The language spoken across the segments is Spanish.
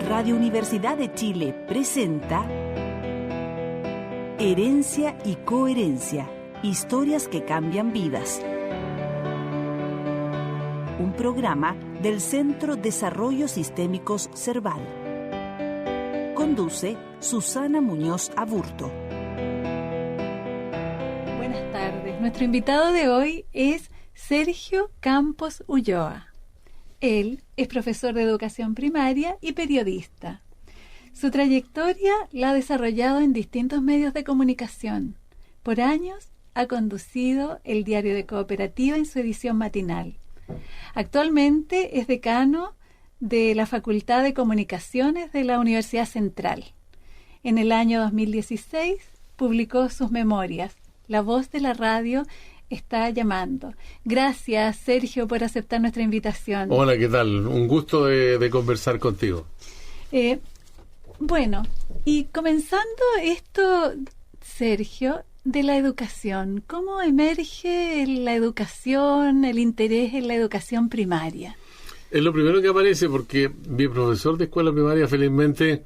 Radio Universidad de Chile presenta Herencia y Coherencia, historias que cambian vidas. Un programa del Centro Desarrollo Sistémicos Cerval. Conduce Susana Muñoz Aburto. Buenas tardes. Nuestro invitado de hoy es Sergio Campos Ulloa. Él es profesor de educación primaria y periodista. Su trayectoria la ha desarrollado en distintos medios de comunicación. Por años ha conducido el Diario de Cooperativa en su edición matinal. Actualmente es decano de la Facultad de Comunicaciones de la Universidad Central. En el año 2016 publicó sus memorias, La voz de la radio está llamando. Gracias, Sergio, por aceptar nuestra invitación. Hola, ¿qué tal? Un gusto de conversar contigo. Bueno, y comenzando esto, Sergio, de la educación, ¿cómo emerge la educación, el interés en la educación primaria? Es lo primero que aparece porque mi profesor de escuela primaria, felizmente,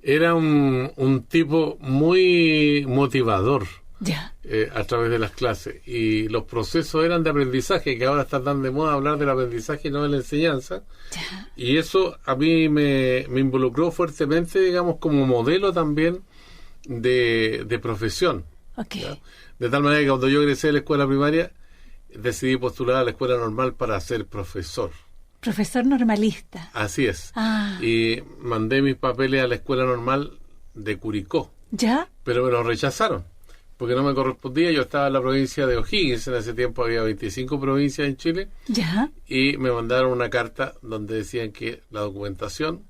era un tipo muy motivador. Ya. A través de las clases, y los procesos eran de aprendizaje, que ahora está tan de moda hablar del aprendizaje y no de la enseñanza. Ya. Y eso a mí me involucró fuertemente, digamos, como modelo también de profesión. Okay. ¿Ya? De tal manera que cuando yo egresé de la escuela primaria decidí postular a la escuela normal para ser profesor. Profesor normalista. Así es. Ah. Y mandé mis papeles a la escuela normal de Curicó. ¿Ya? Pero me los rechazaron porque no me correspondía. Yo estaba en la provincia de O'Higgins, en ese tiempo había 25 provincias en Chile, ¿ya? Y me mandaron una carta donde decían que la documentación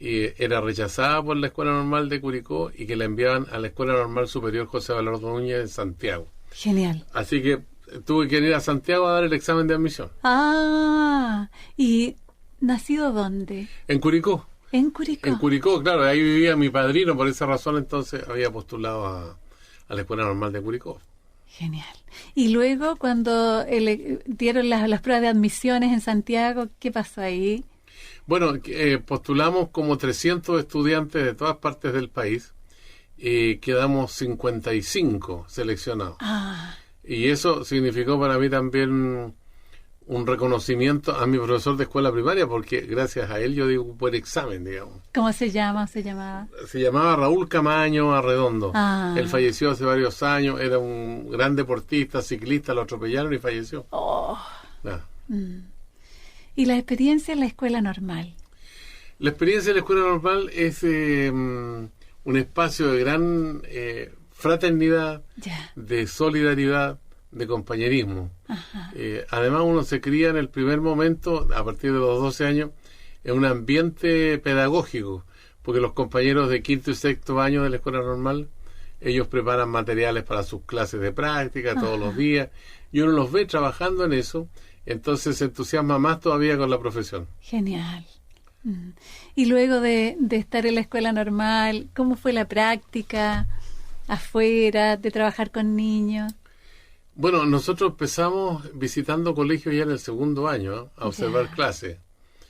era rechazada por la Escuela Normal de Curicó y que la enviaban a la Escuela Normal Superior José Valardo Núñez en Santiago. Genial. Así que tuve que ir a Santiago a dar el examen de admisión. Ah, ¿y nacido dónde? En Curicó. En Curicó. En Curicó, claro, ahí vivía mi padrino, por esa razón entonces había postulado a la Escuela Normal de Curicó. Genial. Y luego, cuando dieron las pruebas de admisiones en Santiago, ¿qué pasó ahí? Bueno, postulamos como 300 estudiantes de todas partes del país y quedamos 55 seleccionados. Ah. Y eso significó para mí también un reconocimiento a mi profesor de escuela primaria, porque gracias a él yo di un buen examen, digamos. ¿Cómo se llamaba? Se llamaba Raúl Camaño Arredondo. Ah. Él falleció hace varios años, era un gran deportista, ciclista, lo atropellaron y falleció. Oh. Ah. ¿Y la experiencia en la escuela normal? La experiencia en la escuela normal es un espacio de gran fraternidad, ya, de solidaridad, de compañerismo. Ajá. Además uno se cría en el primer momento, a partir de los 12 años, en un ambiente pedagógico, porque los compañeros de quinto y sexto año de la escuela normal, ellos preparan materiales para sus clases de práctica todos los días, y uno los ve trabajando en eso, entonces se entusiasma más todavía con la profesión. Genial. Y luego de estar en la escuela normal, ¿cómo fue la práctica afuera, de trabajar con niños? Bueno, nosotros empezamos visitando colegios ya en el segundo año, a observar clases.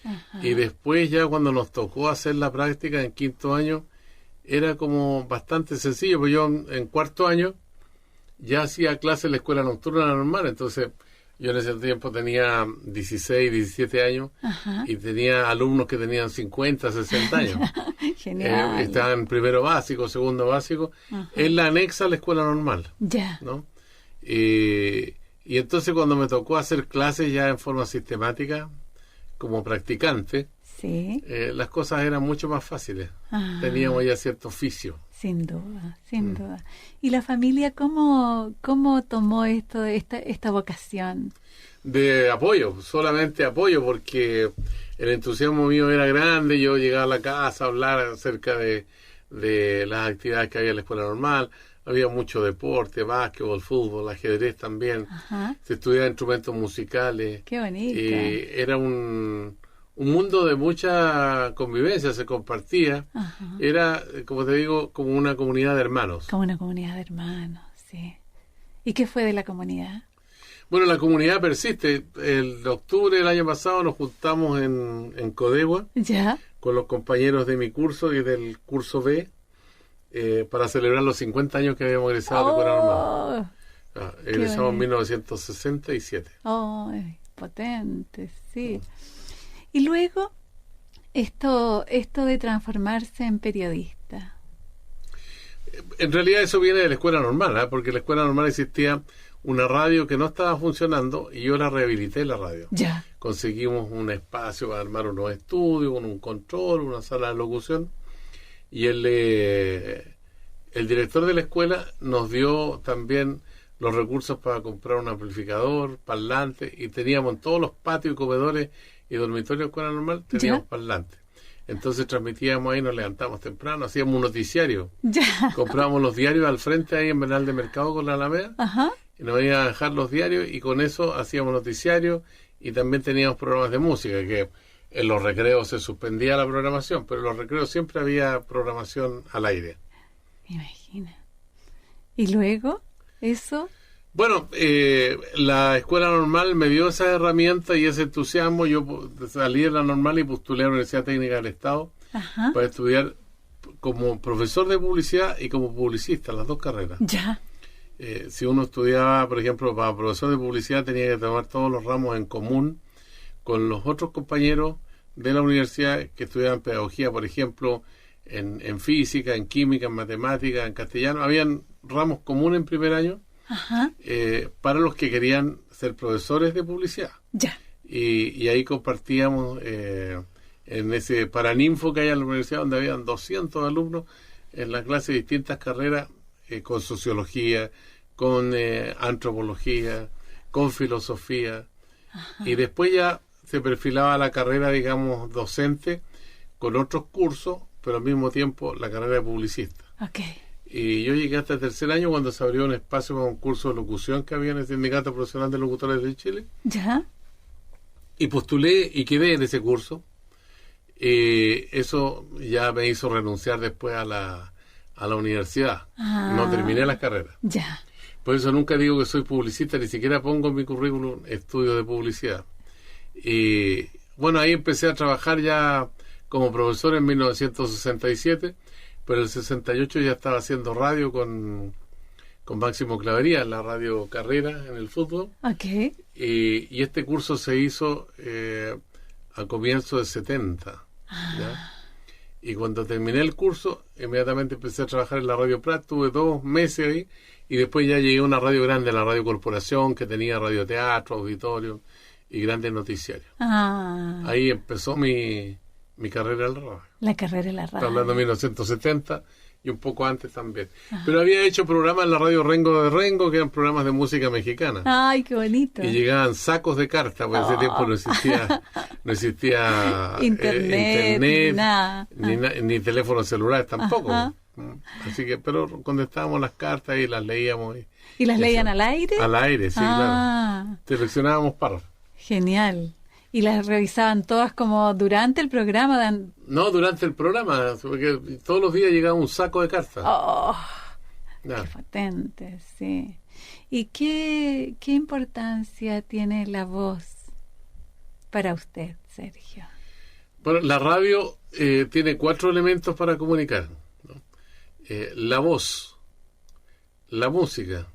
Ajá. Y después ya cuando nos tocó hacer la práctica en quinto año, era como bastante sencillo, porque yo en cuarto año ya hacía clases en la escuela nocturna normal, entonces yo en ese tiempo tenía 16, 17 años. Ajá. Y tenía alumnos que tenían 50, 60 años. Genial. Estaban en primero básico, segundo básico, en la anexa a la escuela normal. Ya. ¿No? Y entonces cuando me tocó hacer clases ya en forma sistemática, como practicante, sí, las cosas eran mucho más fáciles. Teníamos ya cierto oficio. Sin duda, sin duda. ¿Y la familia cómo tomó esta vocación? De apoyo, solamente apoyo, porque el entusiasmo mío era grande. Yo llegaba a la casa a hablar acerca de las actividades que había en la escuela normal. Había mucho deporte, básquetbol, fútbol, ajedrez también. Ajá. Se estudiaba instrumentos musicales. Qué bonito. Era un mundo de mucha convivencia, se compartía. Ajá. Era, como te digo, como una comunidad de hermanos. Como una comunidad de hermanos, sí. ¿Y qué fue de la comunidad? Bueno, la comunidad persiste. El octubre del año pasado nos juntamos en Codegua ¿Ya? con los compañeros de mi curso y del curso B para celebrar los 50 años que habíamos egresado de Escuela Normal. Egresamos en 1967. ¡Ay, potente! Sí. Y luego, esto de transformarse en periodista. En realidad eso viene de la Escuela Normal, porque en la Escuela Normal existía una radio que no estaba funcionando y yo la rehabilité la radio. Ya. Conseguimos un espacio para armar unos estudios, con un control, una sala de locución, y el director de la escuela nos dio también los recursos para comprar un amplificador, parlante, y teníamos en todos los patios y comedores y dormitorios de la Escuela Normal, teníamos parlantes. Entonces transmitíamos ahí, nos levantamos temprano, hacíamos un noticiario. Ya. Comprábamos los diarios al frente ahí en Bernal de Mercado con la Alameda. Ajá. Y nos iban a dejar los diarios y con eso hacíamos noticiarios y también teníamos programas de música, que en los recreos se suspendía la programación, pero en los recreos siempre había programación al aire. Imagina. ¿Y luego eso? Bueno, la Escuela Normal me dio esa herramienta y ese entusiasmo. Yo salí de la Normal y postulé a la Universidad Técnica del Estado para estudiar como profesor de publicidad y como publicista, las dos carreras. Ya. Si uno estudiaba, por ejemplo, para profesor de publicidad, tenía que tomar todos los ramos en común con los otros compañeros de la universidad que estudiaban pedagogía, por ejemplo, en física, en química, en matemática, en castellano. Habían ramos comunes en primer año para los que querían ser profesores de publicidad. Ya. Y ahí compartíamos en ese paraninfo que hay en la universidad, donde habían 200 alumnos en la clase de distintas carreras, con sociología, con antropología, con filosofía. Y después ya se perfilaba la carrera, digamos, docente con otros cursos, pero al mismo tiempo la carrera de publicista. Okay. Y yo llegué hasta el tercer año cuando se abrió un espacio para un curso de locución que había en el Sindicato Profesional de Locutores de Chile. Ya. Y postulé y quedé en ese curso. Eso ya me hizo renunciar después a la universidad. No terminé las carreras. Ya. Por eso nunca digo que soy publicista, ni siquiera pongo en mi currículum estudio de publicidad. Y bueno, ahí empecé a trabajar ya como profesor en 1967, pero en el 68 ya estaba haciendo radio con Máximo Clavería, en la radio Carrera, en el fútbol. Okay. Y este curso se hizo a comienzos de 70. ¿Ya? Y cuando terminé el curso, inmediatamente empecé a trabajar en la Radio Prat, tuve 2 meses ahí, y después ya llegué a una radio grande, la Radio Corporación, que tenía radioteatro, auditorio y grandes noticiarios. Ahí empezó mi carrera en la radio. La carrera en la radio. Está hablando de 1970 y un poco antes también. Pero había hecho programas en la Radio Rengo de Rengo, que eran programas de música mexicana. ¡Ay, qué bonito! Y llegaban sacos de cartas, porque en ese tiempo no existía internet nada. Ni teléfonos celulares tampoco. Así que, pero contestábamos las cartas y las leíamos. ¿Y las leían al aire? Al aire, sí, claro. Seleccionábamos párrafos. Genial. ¿Y las revisaban todas como durante el programa? No, durante el programa, porque todos los días llegaba un saco de cartas. ¡Oh! Qué potente, sí. ¿Y qué importancia tiene la voz para usted, Sergio? Bueno, la radio tiene 4 elementos para comunicar, ¿no? La voz, la música,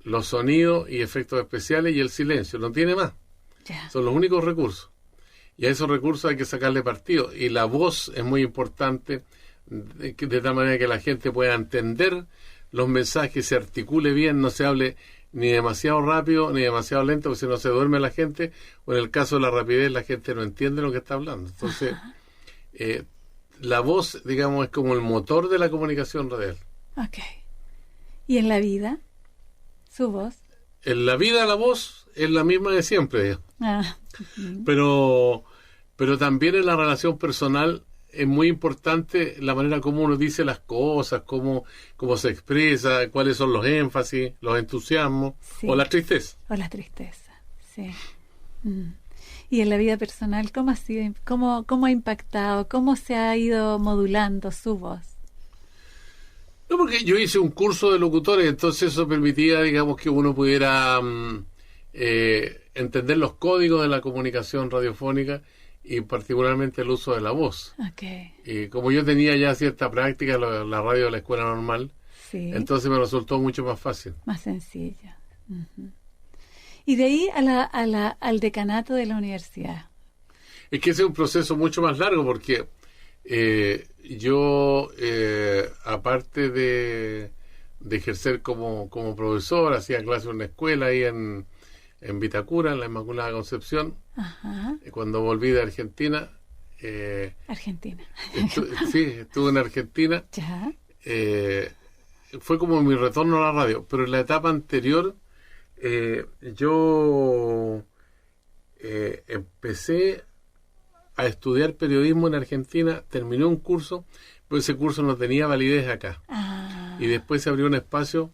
los sonidos y efectos especiales y el silencio. No tiene más. Ya. Son los únicos recursos. Y a esos recursos hay que sacarle partido. Y la voz es muy importante, de tal manera que la gente pueda entender los mensajes, se articule bien, no se hable ni demasiado rápido ni demasiado lento, porque si no se duerme la gente, o en el caso de la rapidez la gente no entiende lo que está hablando. Entonces, la voz, digamos, es como el motor de la comunicación radial. Ok. ¿Y en la vida? ¿Su voz? En la vida la voz es la misma de siempre. Pero también en la relación personal es muy importante la manera como uno dice las cosas, cómo se expresa, cuáles son los énfasis, los entusiasmos, sí. O la tristeza. O la tristeza, sí. Y en la vida personal, ¿cómo ha sido, cómo ha impactado, cómo se ha ido modulando su voz? No, porque yo hice un curso de locutores, entonces eso permitía, digamos, que uno pudiera entender los códigos de la comunicación radiofónica y particularmente el uso de la voz. Okay. Y como yo tenía ya cierta práctica en la radio de la escuela normal, Sí. entonces me resultó mucho más fácil. Más sencillo. Ujú. Y de ahí al decanato de la universidad. Es que ese es un proceso mucho más largo porque yo, aparte de ejercer como profesor, hacía clases en una escuela ahí en Vitacura, en la Inmaculada Concepción. Ajá. Cuando volví de Argentina, Argentina. estuve en Argentina. Ya. Fue como mi retorno a la radio, pero en la etapa anterior yo empecé a estudiar periodismo en Argentina, terminé un curso, pero ese curso no tenía validez acá. Ah. Y después se abrió un espacio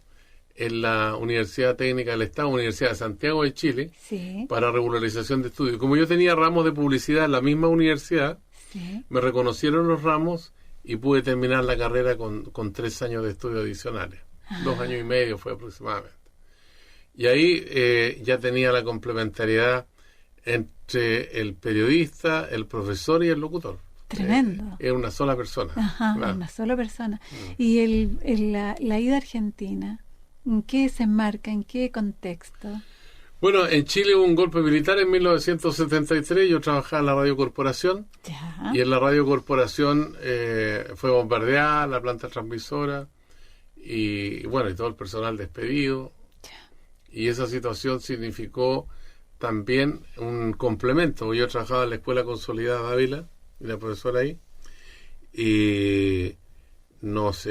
en la Universidad Técnica del Estado, Universidad de Santiago de Chile, Sí. para regularización de estudios. Como yo tenía ramos de publicidad en la misma universidad, Sí. me reconocieron los ramos y pude terminar la carrera con 3 años de estudios adicionales. 2 años y medio fue aproximadamente. Y ahí ya tenía la complementariedad entre el periodista, el profesor y el locutor. Tremendo. Es una sola persona. Ajá, Claro. una sola persona. Y la ida a Argentina, ¿en qué se enmarca? ¿En qué contexto? Bueno, en Chile hubo un golpe militar en 1973. Yo trabajaba en la Radio Corporación. Ya. Y en la Radio Corporación fue bombardeada la planta transmisora y bueno, y todo el personal despedido. Y esa situación significó también un complemento. Yo trabajaba en la Escuela Consolidada de Ávila, y la profesora ahí, y nos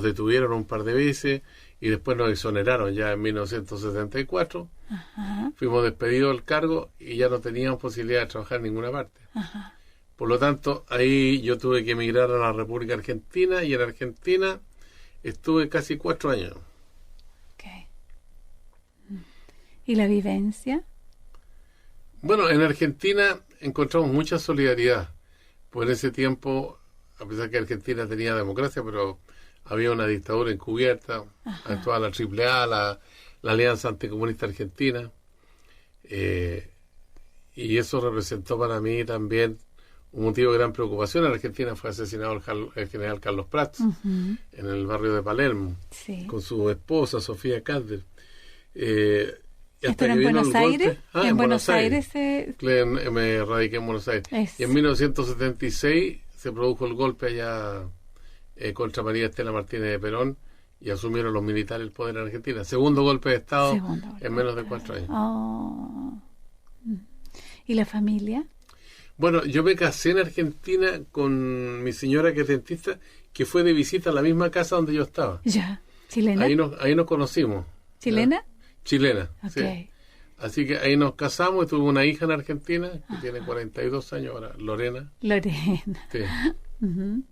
detuvieron un par de veces y después nos exoneraron ya en 1974. Ajá. Fuimos despedidos del cargo y ya no teníamos posibilidad de trabajar en ninguna parte. Ajá. Por lo tanto, ahí yo tuve que emigrar a la República Argentina y en Argentina estuve casi 4 años. Okay. ¿Y la vivencia? Bueno, en Argentina encontramos mucha solidaridad. Pues en ese tiempo, a pesar que Argentina tenía democracia, pero había una dictadura encubierta, actuaba la AAA, la Alianza Anticomunista Argentina, y eso representó para mí también un motivo de gran preocupación. En Argentina fue asesinado el general Carlos Prats, Ujú. en el barrio de Palermo, Sí. con su esposa Sofía Cadder. ¿Esto era en Buenos Aires? En Buenos Aires Me radiqué en Buenos Aires. Es- Y en 1976 se produjo el golpe allá contra María Estela Martínez de Perón y asumieron los militares el poder en Argentina. Segundo golpe de Estado Segundo golpe en menos de de 4 años. Oh. ¿Y la familia? Bueno, yo me casé en Argentina con mi señora que es dentista, que fue de visita a la misma casa donde yo estaba. Ya. ¿Chilena? Ahí nos conocimos. ¿Chilena? ¿Ya? Chilena, Ok. sí. Así que ahí nos casamos y tuve una hija en Argentina que tiene 42 años ahora, Lorena. Lorena. Sí. Ujú.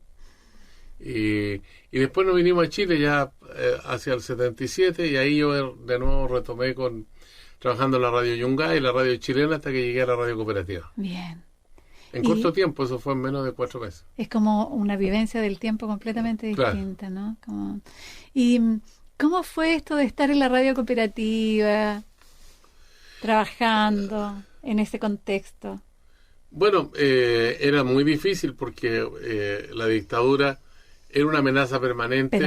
Y después nos vinimos a Chile ya hacia el 77 y ahí yo de nuevo retomé trabajando en la radio Yungay y la radio chilena hasta que llegué a la radio cooperativa. Bien. En Y- corto tiempo, eso fue en menos de 4 meses. Es como una vivencia del tiempo completamente Claro. distinta, ¿no? ¿Y cómo fue esto de estar en la radio cooperativa, trabajando en ese contexto? Bueno, era muy difícil porque la dictadura era una amenaza permanente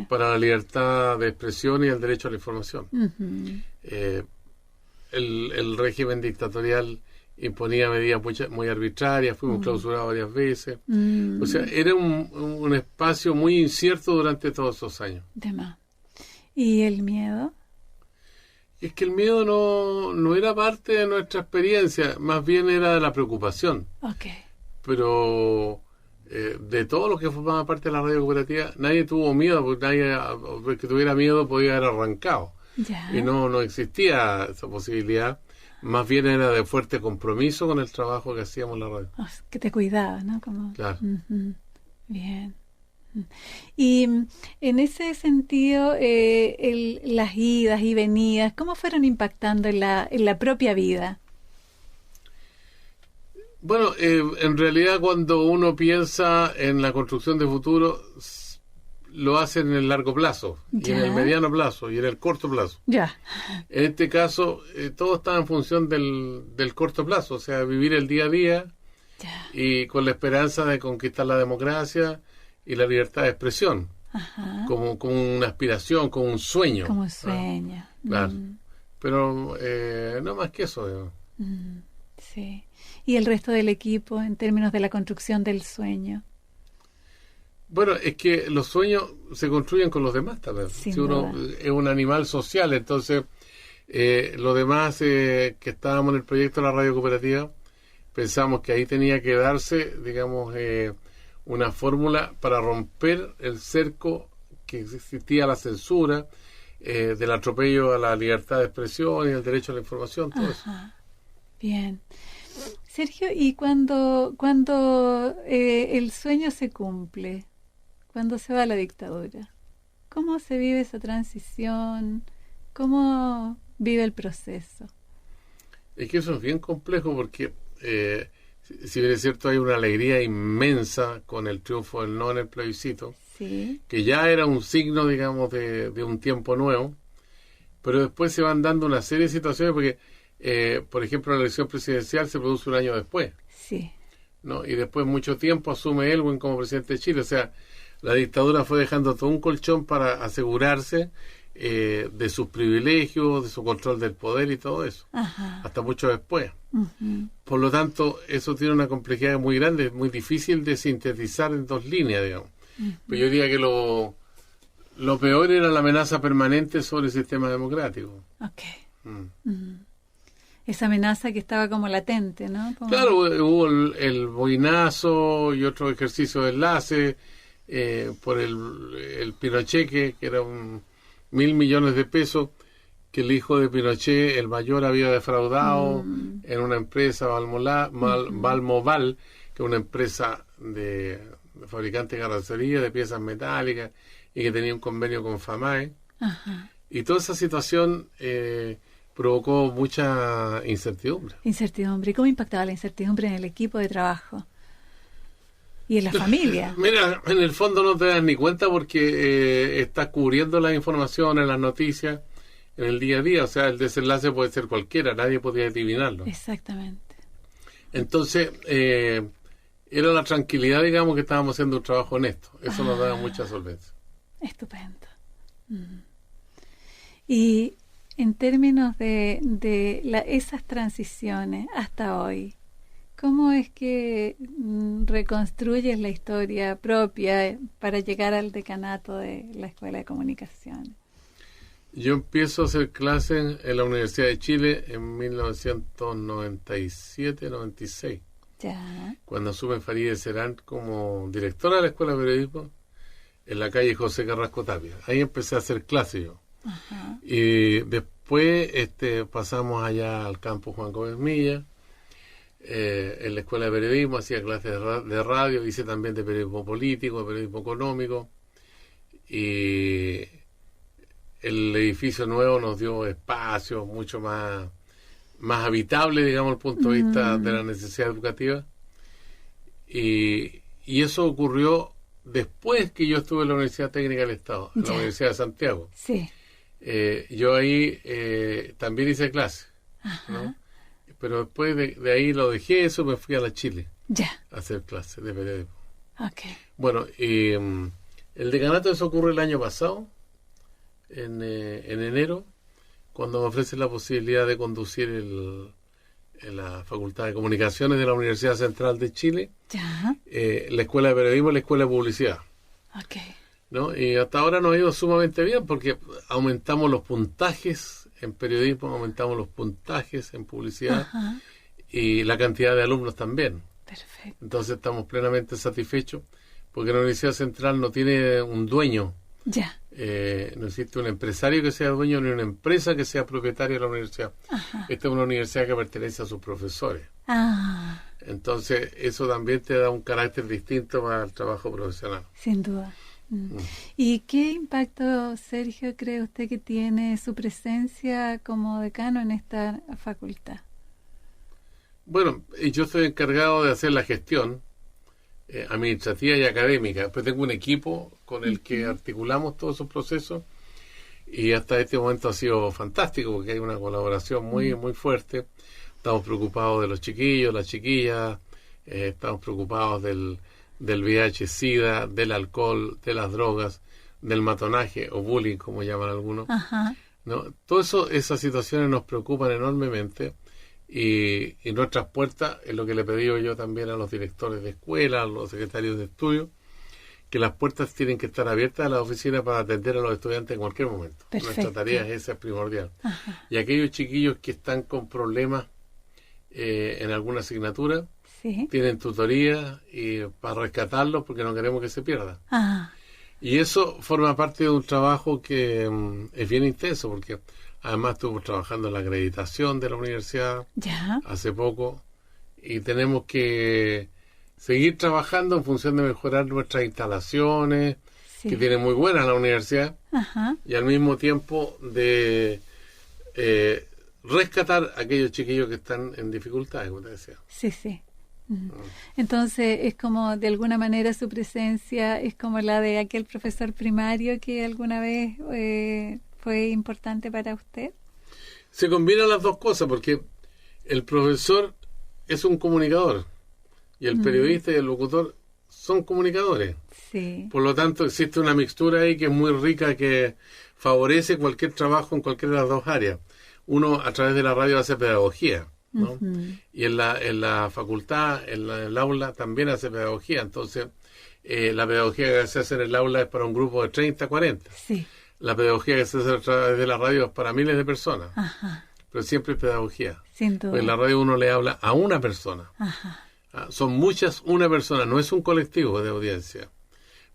para la libertad de expresión y el derecho a la información. Ujú. El régimen dictatorial imponía medidas muy arbitrarias, fuimos clausurados varias veces. O sea, era un espacio muy incierto durante todos esos años. De más. ¿Y el miedo? Es que el miedo no era parte de nuestra experiencia, más bien era de la preocupación. Ok. Pero de todos los que formaban parte de la radio cooperativa, nadie tuvo miedo, porque nadie que tuviera miedo podía haber arrancado. Ya. Y no existía esa posibilidad. Más bien era de fuerte compromiso con el trabajo que hacíamos en la radio. Que te cuidaba, ¿no? Como, Claro. Ujú. Bien. Y en ese sentido, las idas y venidas, ¿cómo fueron impactando en la propia vida? Bueno, en realidad cuando uno piensa en la construcción de futuro, lo hacen en el largo plazo, y en el mediano plazo, y en el corto plazo. Ya. En este caso, todo está en función del corto plazo, o sea, vivir el día a día, Ya. y con la esperanza de conquistar la democracia y la libertad de expresión, Ajá. como una aspiración, como un sueño. Como un sueño. Claro. Pero no más que eso. Digamos. Sí. ¿Y el resto del equipo en términos de la construcción del sueño? Bueno, es que los sueños se construyen con los demás también. Sin Si uno duda. es un animal social, entonces los demás que estábamos en el proyecto de la radio cooperativa, pensamos que ahí tenía que darse, digamos, una fórmula para romper el cerco que existía, la censura, del atropello a la libertad de expresión y el derecho a la información, todo eso. Bien. Sergio, ¿y cuando el sueño se cumple? Cuando se va la dictadura, ¿cómo se vive esa transición? ¿Cómo vive el proceso? Es que eso es bien complejo porque, si bien es cierto, hay una alegría inmensa con el triunfo del no en el plebiscito, Sí. que ya era un signo, digamos, de un tiempo nuevo, pero después se van dando una serie de situaciones porque, por ejemplo, la elección presidencial se produce un año después, Sí. ¿no? Y después mucho tiempo asume Elwin como presidente de Chile, o sea, la dictadura fue dejando todo un colchón para asegurarse de sus privilegios, de su control del poder y todo eso, Ajá. hasta mucho después. Ujú. Por lo tanto, eso tiene una complejidad muy grande, muy difícil de sintetizar en dos líneas, digamos. Pero yo diría que lo peor era la amenaza permanente sobre el sistema democrático. Ok. Mm. Esa amenaza que estaba como latente, ¿no? Como... Claro, hubo el boinazo y otro ejercicio de enlace por el Pinochet, que era 1.000 millones de pesos que el hijo de Pinochet, el mayor, había defraudado en una empresa, Valmoval, que es una empresa de fabricante de carrocería, de piezas metálicas, y que tenía un convenio con FAMAE. Ajá. Y toda esa situación provocó mucha incertidumbre. Incertidumbre. ¿Y cómo impactaba la incertidumbre en el equipo de trabajo? Y en la familia. Mira, en el fondo no te das ni cuenta porque estás cubriendo la información en las noticias en el día a día. O sea, el desenlace puede ser cualquiera, nadie podía adivinarlo. Exactamente. Entonces, era la tranquilidad, digamos, que estábamos haciendo un trabajo honesto. Eso nos daba mucha solvencia. Estupendo. Y en términos de esas transiciones hasta hoy, ¿cómo es que reconstruyes la historia propia para llegar al decanato de la Escuela de Comunicación? Yo empiezo a hacer clases en la Universidad de Chile en 1997-96, Ya. cuando asume Farideh Serán como directora de la Escuela de Periodismo en la calle José Carrasco Tapia. Ahí empecé a hacer clases yo. Ajá. Y después pasamos allá al campus Juan Gómez Milla, en la Escuela de Periodismo, hacía clases de radio, hice también de periodismo político, de periodismo económico, y el edificio nuevo nos dio espacios mucho más habitables, digamos, desde el punto de vista de la necesidad educativa. Y eso ocurrió después que yo estuve en la Universidad Técnica del Estado, en la Ya. Universidad de Santiago. Sí. Yo ahí también hice clases, Ajá. ¿no? Pero después de ahí lo dejé, eso me fui a la Chile Ya. a hacer clases de periodismo. Ok. Bueno, el decanato, eso ocurre el año pasado, en enero, cuando me ofrecen la posibilidad de conducir en la Facultad de Comunicaciones de la Universidad Central de Chile, Ya. la Escuela de Periodismo y la Escuela de Publicidad, Ok. ¿no? Y hasta ahora nos ha ido sumamente bien porque aumentamos los puntajes en periodismo, aumentamos los puntajes en publicidad Ajá. y la cantidad de alumnos también. Perfecto. Entonces estamos plenamente satisfechos porque la Universidad Central no tiene un dueño. Ya. No existe un empresario que sea dueño ni una empresa que sea propietaria de la universidad. Ajá. Esta es una universidad que pertenece a sus profesores. Ah, Entonces eso también te da un carácter distinto para el trabajo profesional. sin duda. ¿Y qué impacto, Sergio, cree usted que tiene su presencia como decano en esta facultad? Bueno, yo estoy encargado de hacer la gestión administrativa y académica. Después tengo un equipo con el que articulamos todos esos procesos y hasta este momento ha sido fantástico porque hay una colaboración muy fuerte. Estamos preocupados de los chiquillos, las chiquillas, estamos preocupados del VIH-Sida, del alcohol, de las drogas, del matonaje o bullying, como llaman algunos. Ajá. ¿No? Todo eso, esas situaciones nos preocupan enormemente y nuestras puertas, es lo que le he pedido yo también a los directores de escuela, a los secretarios de estudio, que las puertas tienen que estar abiertas a la oficina para atender a los estudiantes en cualquier momento. Perfecto. Nuestra tarea esa es primordial. Ajá. Y aquellos chiquillos que están con problemas en alguna asignatura, Sí. tienen tutoría y para rescatarlos porque no queremos que se pierdan. Ah, Y eso forma parte de un trabajo que es bien intenso porque además estuvimos trabajando en la acreditación de la universidad ya. hace poco y tenemos que seguir trabajando en función de mejorar nuestras instalaciones, Sí. que tiene muy buena la universidad, Ajá. y al mismo tiempo de rescatar a aquellos chiquillos que están en dificultades, como te decía. Sí, sí. Entonces es como de alguna manera su presencia es como la de aquel profesor primario que alguna vez fue importante para usted. Se combinan las dos cosas porque el profesor es un comunicador y el periodista y el locutor son comunicadores. Sí. Por lo tanto existe una mixtura ahí que es muy rica, que favorece cualquier trabajo en cualquiera de las dos áreas. Uno a través de la radio hace pedagogía, ¿no? Y en la facultad, en el aula, también hace pedagogía. Entonces, la pedagogía que se hace en el aula es para un grupo de 30, 40. Sí. La pedagogía que se hace a través de la radio es para miles de personas. Ajá. Pero siempre es pedagogía. Sin duda. Porque en la radio uno le habla a una persona. Ajá. Son muchas, una persona, no es un colectivo de audiencia.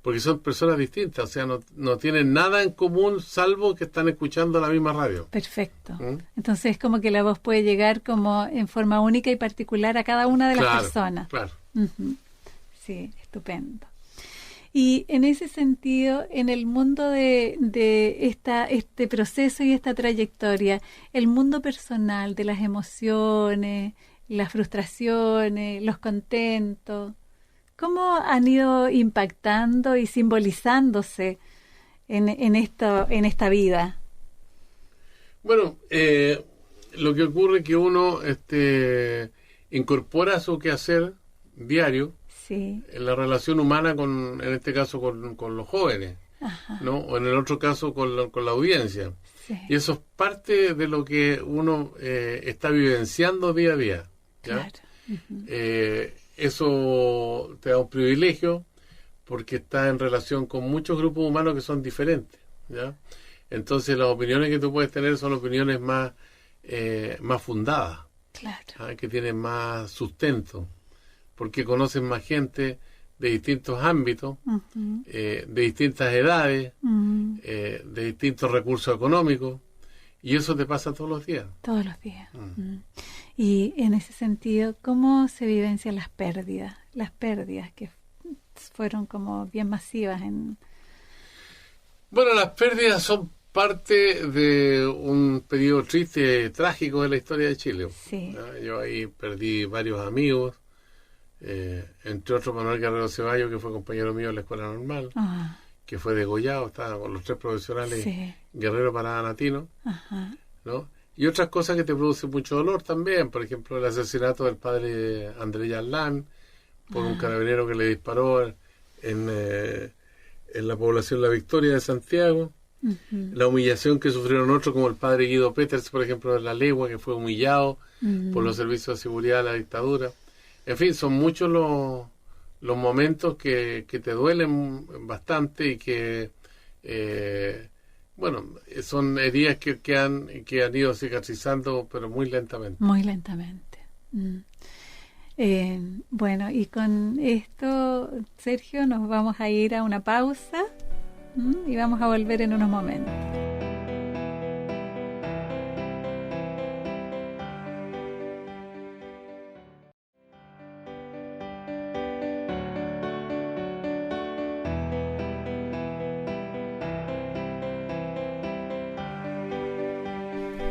Porque son personas distintas, o sea, no tienen nada en común salvo que están escuchando la misma radio. Perfecto. Entonces es como que la voz puede llegar como en forma única y particular a cada una de las personas. Claro. Ujú. Sí, estupendo. Y en ese sentido, en el mundo de este proceso y esta trayectoria, el mundo personal de las emociones, las frustraciones, los contentos, ¿cómo han ido impactando y simbolizándose en esta vida? Bueno, lo que ocurre es que uno incorpora su quehacer diario Sí. en la relación humana en este caso con los jóvenes, Ajá. ¿no? O en el otro caso con la audiencia. Sí. Y eso es parte de lo que uno está vivenciando día a día, ¿ya? Claro. Eso te da un privilegio porque está en relación con muchos grupos humanos que son diferentes, ¿ya? Entonces las opiniones que tú puedes tener son opiniones más fundadas, Claro. ¿ah? Que tienen más sustento, porque conocen más gente de distintos ámbitos, Ujú. de distintas edades, Mm. de distintos recursos económicos, y eso te pasa todos los días. Todos los días. Y en ese sentido, ¿cómo se vivencian las pérdidas? Las pérdidas que fueron como bien masivas Bueno, las pérdidas son parte de un periodo triste, trágico de la historia de Chile. Sí. Yo ahí perdí varios amigos, entre otros Manuel Guerrero Ceballos, que fue compañero mío en la escuela normal, Ah, que fue degollado, estaba con los 3 profesionales, sí. Guerrero Paradanatino, Ajá. ¿no? Y otras cosas que te producen mucho dolor también, por ejemplo, el asesinato del padre Andrés Yarlán por un carabinero que le disparó en la población La Victoria de Santiago. La humillación que sufrieron otros, como el padre Guido Peters, por ejemplo, de La Legua, que fue humillado por los servicios de seguridad de la dictadura. En fin, son muchos los momentos que te duelen bastante y que, bueno, son heridas que han ido cicatrizando, pero muy lentamente. Muy lentamente. Bueno, y con esto, Sergio, nos vamos a ir a una pausa y vamos a volver en unos momentos.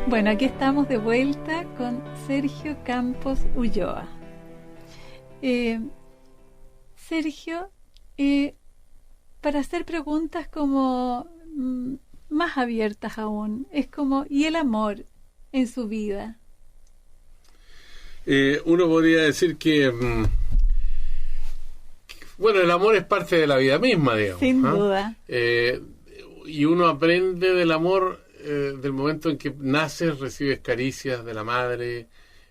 Bueno, aquí estamos de vuelta con Sergio Campos Ulloa. Sergio, para hacer preguntas como más abiertas aún, es como, ¿y el amor en su vida? Uno podría decir que, bueno, el amor es parte de la vida misma, digamos. Sin duda. Y uno aprende del amor del momento en que naces, recibes caricias de la madre,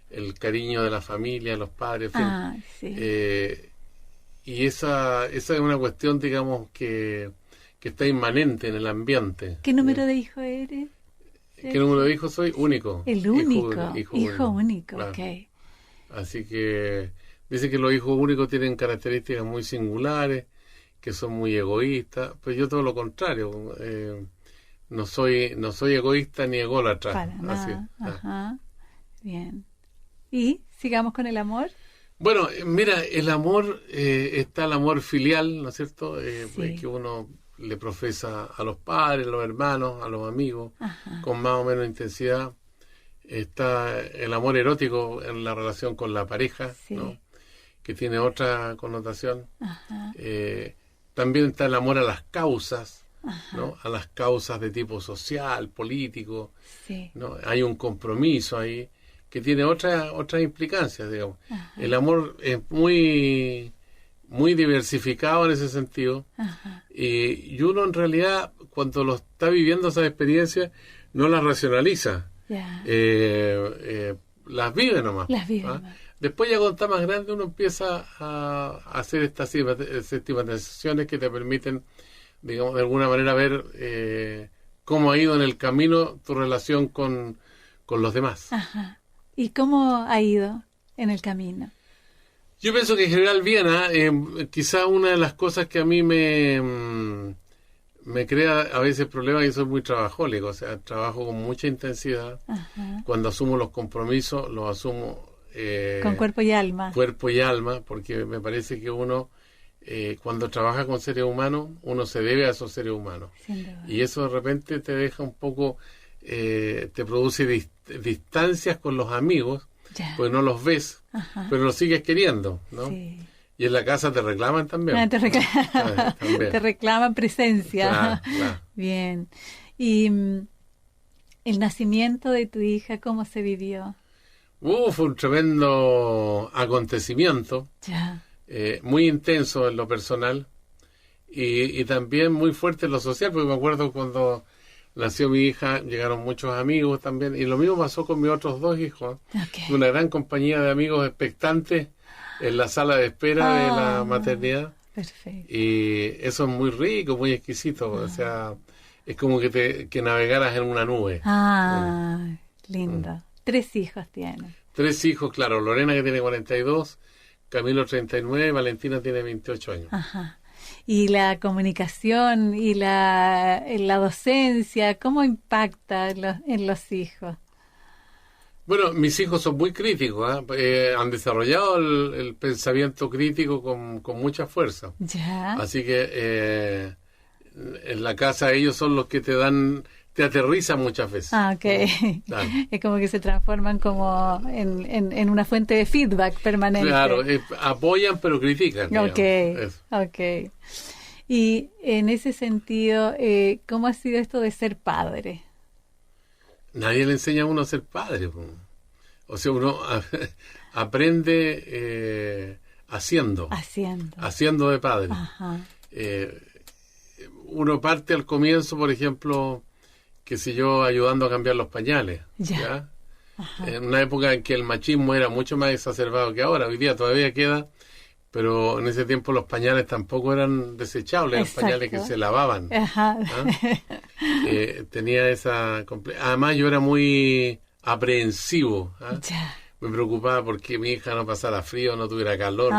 el cariño de la familia, de los padres, en fin. Sí. Y esa es una cuestión, digamos, que está inmanente en el ambiente. ¿Qué número de hijo eres? ¿Qué número de hijos soy? Único. El único. Hijo único, claro. Ok. Así que dice que los hijos únicos tienen características muy singulares, que son muy egoístas, pero yo todo lo contrario. No soy egoísta ni ególatra. Para nada. Así, Ajá. Bien. ¿Y sigamos con el amor? Bueno, mira, el amor, está el amor filial, ¿no es cierto? Sí. Que uno le profesa a los padres, a los hermanos, a los amigos, Ajá. con más o menos intensidad. Está el amor erótico en la relación con la pareja, Sí. ¿no? Que tiene otra connotación. Ajá. También está el amor a las causas, Ajá. ¿no? A las causas de tipo social, político, Sí. ¿no? Hay un compromiso ahí que tiene otras implicancias, digamos. Ajá. El amor es muy diversificado en ese sentido. Ajá. Y uno en realidad, cuando lo está viviendo esa experiencia, no las racionaliza. Ya. Las vive nomás. Las vive ¿ah? nomás. Después ya cuando está más grande uno empieza a hacer estas sistematizaciones que te permiten, digamos, de alguna manera ver cómo ha ido en el camino tu relación con los demás. Ajá. ¿Y cómo ha ido en el camino? Yo pienso que en general bien, quizá una de las cosas que a mí me crea a veces problemas, y soy muy trabajólico, o sea, trabajo con mucha intensidad. Ajá. Cuando asumo los compromisos, los asumo Con cuerpo y alma. cuerpo y alma, porque me parece que uno, cuando trabaja con seres humanos, uno se debe a esos seres humanos. Sin duda. Y eso de repente te deja un poco, te produce distancias con los amigos, Ya. pues no los ves, Ajá. pero los sigues queriendo, ¿no? Sí. Y en la casa te reclaman también. Te También. te reclaman presencia. Claro, claro. Bien. ¿Y el nacimiento de tu hija, cómo se vivió? Fue un tremendo acontecimiento, Ya. muy intenso en lo personal y también muy fuerte en lo social, porque me acuerdo cuando nació mi hija, llegaron muchos amigos también, y lo mismo pasó con mis otros dos hijos. Ok. Una gran compañía de amigos expectantes en la sala de espera de la maternidad, Perfecto. y eso es muy rico, muy exquisito, o sea, es como que navegaras en una nube. Lindo. 3 hijos tiene. 3 hijos, claro, Lorena que tiene 42, Camilo 39, Valentina tiene 28 años. Ajá. Y la comunicación y la docencia, ¿cómo impacta en los hijos? Bueno, mis hijos son muy críticos, han desarrollado el pensamiento crítico con mucha fuerza. Ya. Así que en la casa ellos son los que te aterrizan muchas veces. Ok. Claro. Es como que se transforman como en una fuente de feedback permanente. Claro, apoyan pero critican. digamos. Ok, Eso. ok. Y en ese sentido, ¿cómo ha sido esto de ser padre? Nadie le enseña a uno a ser padre. Po. O sea, uno aprende haciendo de padre. Ajá. Uno parte al comienzo, por ejemplo, qué sé yo, ayudando a cambiar los pañales. Ya. ¿Ya? En una época en que el machismo era mucho más exacerbado que ahora. Hoy día todavía queda, pero en ese tiempo los pañales tampoco eran desechables, Exacto. eran pañales que se lavaban. Ajá. Tenía esa... Además yo era muy aprehensivo. Ya. Me preocupaba porque mi hija no pasara frío, no tuviera calor,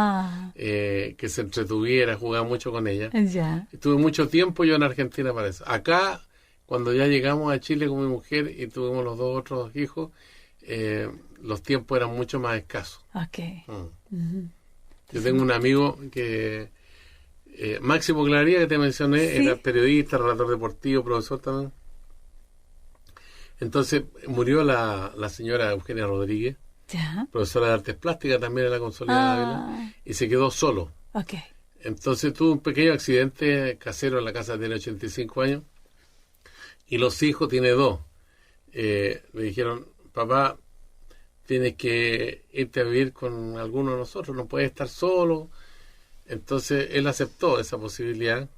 que se entretuviera, jugaba mucho con ella. Ya. Estuve mucho tiempo yo en Argentina para eso. Acá, cuando ya llegamos a Chile con mi mujer y tuvimos los 2 otros hijos, los tiempos eran mucho más escasos. Ok. Mm. Yo tengo un amigo que... Máximo Claría, que te mencioné, Sí. era periodista, relator deportivo, profesor también. Entonces murió la señora Eugenia Rodríguez, Ya. profesora de artes plásticas también en la Consolidada Ávila, y se quedó solo. Ok. Entonces tuvo un pequeño accidente casero en la casa, tiene 85 años, y los hijos, tiene 2. Le dijeron, papá, tienes que irte a vivir con alguno de nosotros, no puedes estar solo. Entonces él aceptó esa posibilidad,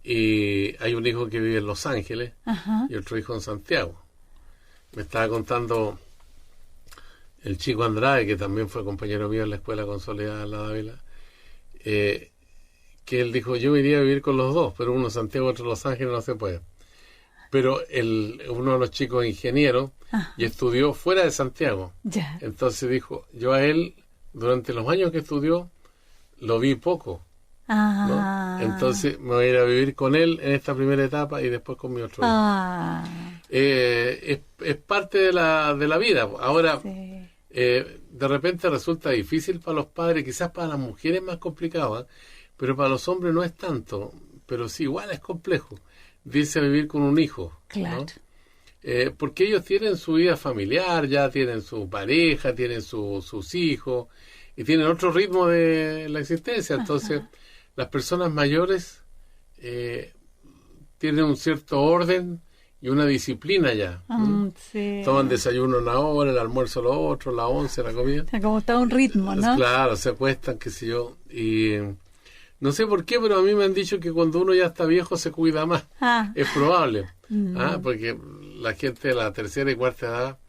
y hay un hijo que vive en Los Ángeles y otro hijo en Santiago. Me estaba contando el chico Andrade, que también fue compañero mío en la escuela consolidada en La Dávila, que él dijo, yo me iría a vivir con los 2, pero uno en Santiago, otro en Los Ángeles, no se puede. Pero uno de los chicos es ingeniero y estudió fuera de Santiago. Ya. Entonces dijo, yo a él, durante los años que estudió, lo vi poco, ¿no? Entonces me voy a ir a vivir con él en esta primera etapa y después con mi otro hijo. Es parte de la vida. Ahora, sí. De repente resulta difícil para los padres, quizás para las mujeres es más complicado, pero para los hombres no es tanto, pero sí, igual es complejo irse a vivir con un hijo, Claro. ¿no? Porque ellos tienen su vida familiar, ya tienen su pareja, tienen sus hijos, y tienen otro ritmo de la existencia. Entonces, las personas mayores tienen un cierto orden y una disciplina ya. Sí. Toman desayuno una hora, el almuerzo lo otro, la 11, la comida. O sea, como está un ritmo, ¿no? Claro, se acuestan, qué sé yo. Y no sé por qué, pero a mí me han dicho que cuando uno ya está viejo se cuida más. Es probable. Porque la gente de la tercera y cuarta edad,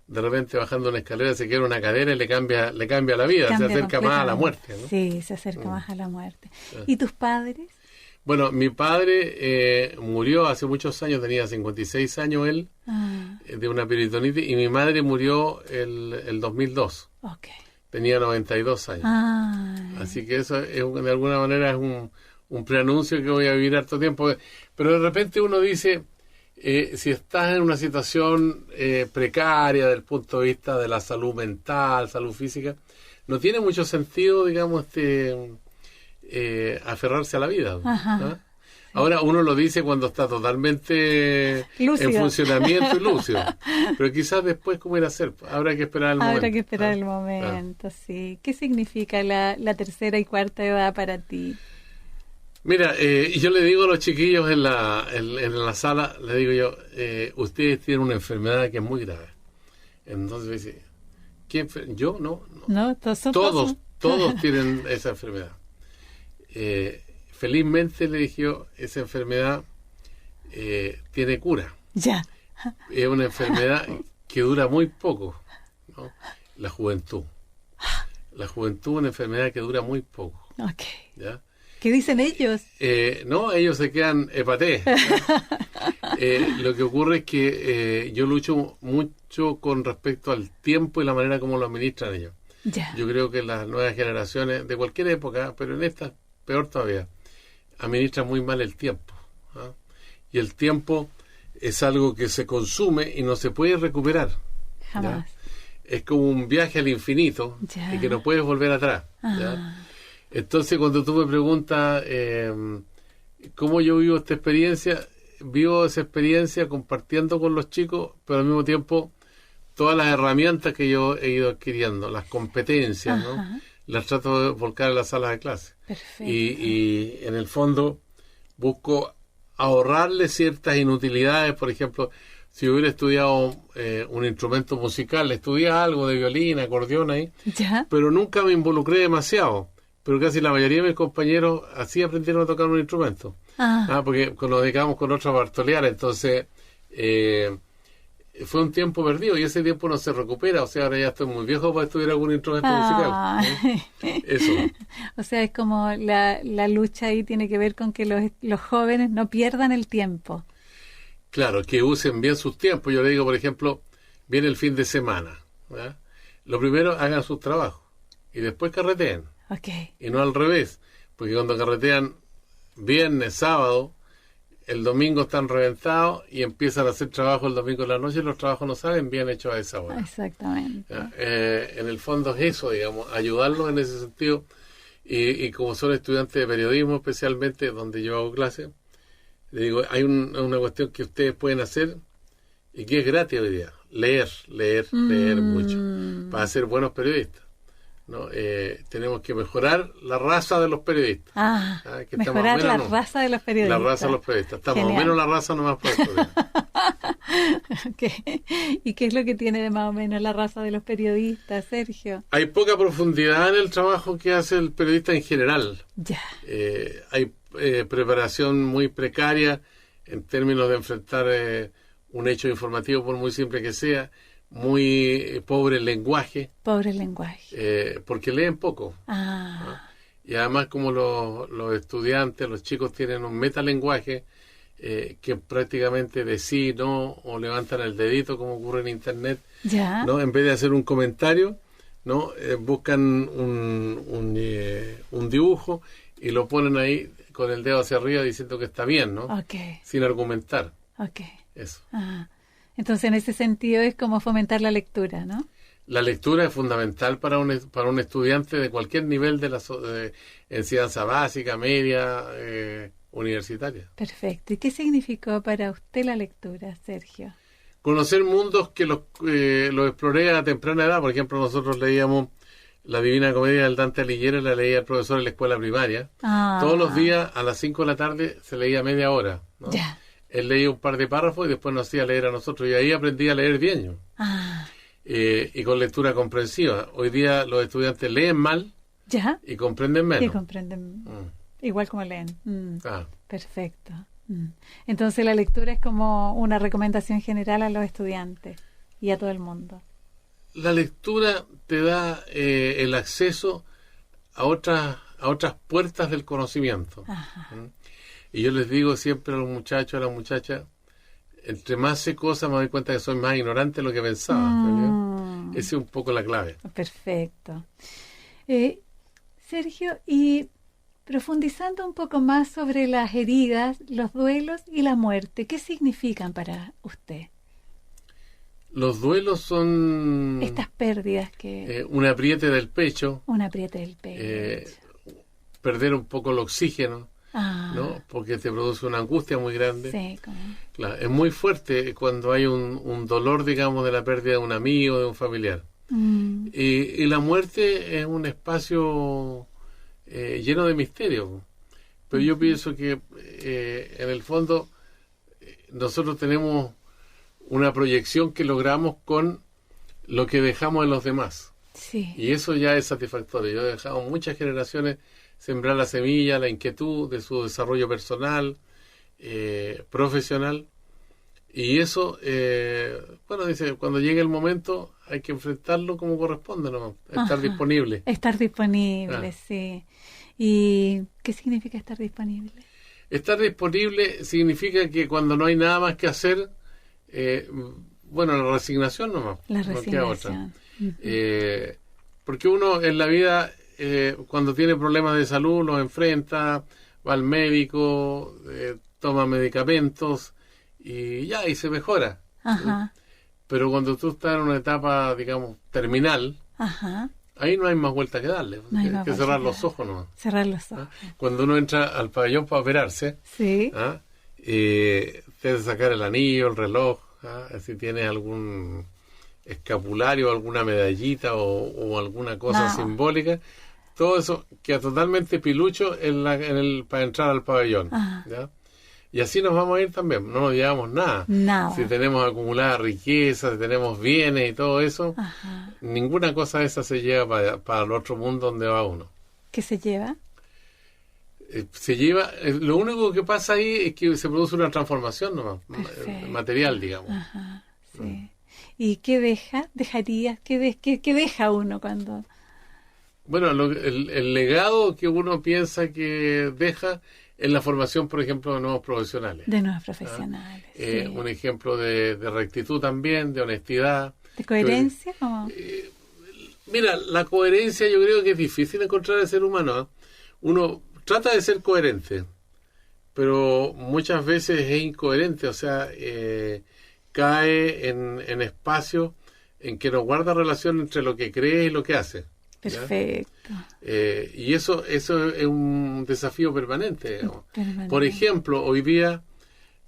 de repente bajando una escalera se quiere una cadera y le cambia la vida, se acerca más a la muerte, ¿no? Sí, se acerca más a la muerte. ¿Y tus padres? Bueno, mi padre murió hace muchos años, tenía 56 años él, de una peritonitis, y mi madre murió el 2002. Ok. Tenía 92 años. Así que eso de alguna manera es un preanuncio que voy a vivir harto tiempo. Pero de repente uno dice, si estás en una situación precaria desde el punto de vista de la salud mental, salud física, no tiene mucho sentido, digamos, aferrarse a la vida. ¿No? Ahora uno lo dice cuando está totalmente lúcido, en funcionamiento y lúcido, pero quizás después cómo ir a hacer, habrá que esperar el momento. Habrá que esperar el momento, sí. ¿Qué significa la tercera y cuarta edad para ti? Mira, yo le digo a los chiquillos en la sala, le digo yo, ustedes tienen una enfermedad que es muy grave. Entonces me dice, ¿qué yo? No, todos tienen esa enfermedad. Felizmente, le dije yo, esa enfermedad tiene cura. Ya. Es una enfermedad que dura muy poco, ¿no? La juventud. La juventud es una enfermedad que dura muy poco. Ok. ¿Ya? ¿Qué dicen ellos? No, ellos se quedan hepaté. Lo que ocurre es que yo lucho mucho con respecto al tiempo y la manera como lo administran ellos. Ya. Yo creo que las nuevas generaciones, de cualquier época, pero en esta peor todavía, administran muy mal el tiempo. Y el tiempo es algo que se consume y no se puede recuperar. Jamás. ¿Ya? Es como un viaje al infinito y que no puedes volver atrás. ¿Ya? Entonces, cuando tú me preguntas cómo yo vivo esta experiencia, vivo esa experiencia compartiendo con los chicos, pero al mismo tiempo todas las herramientas que yo he ido adquiriendo, las competencias, ¿no? Las trato de volcar en la sala de clase. Perfecto. Y en el fondo busco ahorrarle ciertas inutilidades. Por ejemplo, si hubiera estudiado un instrumento musical, estudié algo de violín, acordeón ahí, ¿Ya? pero nunca me involucré demasiado. Pero casi la mayoría de mis compañeros así aprendieron a tocar un instrumento. Porque nos dedicamos con otra bartolear, entonces fue un tiempo perdido y ese tiempo no se recupera. O sea, ahora ya estoy muy viejo para estudiar algún instrumento musical. Eso. O sea, es como la lucha ahí tiene que ver con que los jóvenes no pierdan el tiempo. Claro, que usen bien sus tiempos. Yo le digo, por ejemplo, viene el fin de semana, ¿verdad? Lo primero, hagan sus trabajos y después carreteen. Okay. Y no al revés, porque cuando carretean viernes, sábado, el domingo están reventados y empiezan a hacer trabajo el domingo en la noche y los trabajos no salen bien hechos a esa hora. Exactamente. En el fondo es eso, digamos, ayudarlos en ese sentido. Y como son estudiantes de periodismo, especialmente donde yo hago clases, le digo, hay una cuestión que ustedes pueden hacer y que es gratis hoy día. Leer mucho, para ser buenos periodistas. ¿no? Tenemos que mejorar la raza de los periodistas. Que mejorar la raza de los periodistas. La raza de los periodistas. Está más o menos la raza nomás por eso. ¿Y qué es lo que tiene de más o menos la raza de los periodistas, Sergio? Hay poca profundidad en el trabajo que hace el periodista en general. Ya. Hay preparación muy precaria en términos de enfrentar un hecho informativo, por muy simple que sea. Muy pobre el lenguaje. Pobre el lenguaje. Porque leen poco. ¿No? Y además como los estudiantes, los chicos tienen un metalenguaje que prácticamente de sí, no, o levantan el dedito como ocurre en internet. Ya. ¿No? En vez de hacer un comentario, ¿no? Buscan un dibujo y lo ponen ahí con el dedo hacia arriba diciendo que está bien, ¿no? Okay. Sin argumentar. Okay. Eso. Entonces, en ese sentido es como fomentar la lectura, ¿no? La lectura es fundamental para un estudiante de cualquier nivel de enseñanza básica, media, universitaria. Perfecto. ¿Y qué significó para usted la lectura, Sergio? Conocer mundos que los exploré a temprana edad. Por ejemplo, nosotros leíamos La Divina Comedia del Dante Alighieri, la leía el profesor en la escuela primaria. Todos los días a las 5 de la tarde se leía media hora, ¿no? Ya. Él leía un par de párrafos y después nos hacía leer a nosotros. Y ahí aprendí a leer bien yo. Y con lectura comprensiva. Hoy día los estudiantes leen mal. ¿Ya? Y comprenden menos. Y comprenden igual como leen. Perfecto. Entonces la lectura es como una recomendación general a los estudiantes y a todo el mundo. La lectura te da el acceso a otras puertas del conocimiento. Y yo les digo siempre a los muchachos, a las muchachas, entre más sé cosas me doy cuenta que soy más ignorante de lo que pensaba. Esa es un poco la clave. Perfecto. Sergio, y profundizando un poco más sobre las heridas, los duelos y la muerte, ¿qué significan para usted? Los duelos son... Estas pérdidas que... un apriete del pecho. Un apriete del pecho. Perder un poco el oxígeno. ¿No? Porque te produce una angustia muy grande. Sí, claro, es muy fuerte cuando hay un dolor, digamos, de la pérdida de un amigo, de un familiar. Y la muerte es un espacio lleno de misterio. Pero yo pienso que en el fondo nosotros tenemos una proyección que logramos con lo que dejamos en los demás. Sí. Y eso ya es satisfactorio. Yo he dejado muchas generaciones sembrar la semilla, la inquietud de su desarrollo personal, profesional, y eso, dice, cuando llegue el momento hay que enfrentarlo como corresponde, ¿no? Estar disponible. Estar disponible, sí. ¿Y qué significa estar disponible? Estar disponible significa que cuando no hay nada más que hacer, la resignación nomás. La No resignación. queda otra. Porque uno en la vida... cuando tiene problemas de salud los enfrenta, va al médico, toma medicamentos y se mejora. Pero cuando tú estás en una etapa, digamos, terminal, ahí no hay más vuelta que darle. Hay que cerrar los ojos nomás. Cerrar los ojos. Cuando uno entra al pabellón para operarse, sí. Te debe sacar el anillo, el reloj, si tienes algún escapulario, alguna medallita o alguna cosa simbólica. Todo eso queda totalmente pilucho para entrar al pabellón. ¿Ya? Y así nos vamos a ir también. No nos llevamos nada. Si tenemos acumulada riqueza, si tenemos bienes y todo eso, ninguna cosa de esa se lleva para el otro mundo donde va uno. ¿Qué se lleva? Lo único que pasa ahí es que se produce una transformación nomás, material, digamos. Sí. ¿Y qué dejarías? ¿Qué deja uno cuando...? Bueno, el legado que uno piensa que deja es la formación, por ejemplo, de nuevos profesionales. De nuevos profesionales, sí. Un ejemplo de rectitud también, de honestidad. ¿De coherencia? Mira, la coherencia yo creo que es difícil encontrar en el ser humano. Uno trata de ser coherente, pero muchas veces es incoherente, o sea, cae en espacios en que no guarda relación entre lo que cree y lo que hace. Perfecto. Y eso es un desafío permanente. Por ejemplo, hoy día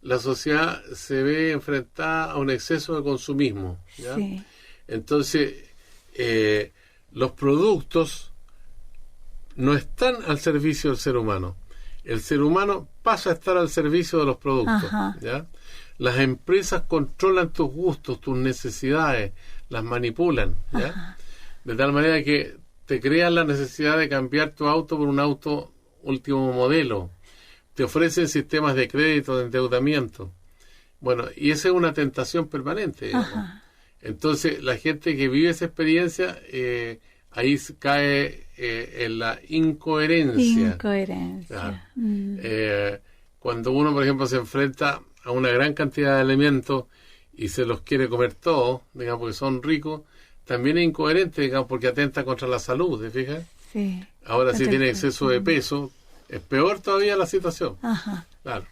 la sociedad se ve enfrentada a un exceso de consumismo. ¿Ya? Sí. Entonces, los productos no están al servicio del ser humano. El ser humano pasa a estar al servicio de los productos. ¿Ya? Las empresas controlan tus gustos, tus necesidades, las manipulan, ¿ya? De tal manera que te crean la necesidad de cambiar tu auto por un auto último modelo. Te ofrecen sistemas de crédito, de endeudamiento. Bueno, y esa es una tentación permanente, digamos. Entonces, la gente que vive esa experiencia, ahí cae en la incoherencia. Claro. Cuando uno, por ejemplo, se enfrenta a una gran cantidad de elementos y se los quiere comer todos, digamos, porque son ricos, también es incoherente, digamos, porque atenta contra la salud, ¿te fijas? Sí. Ahora, si tiene exceso de peso, es peor todavía la situación. Claro.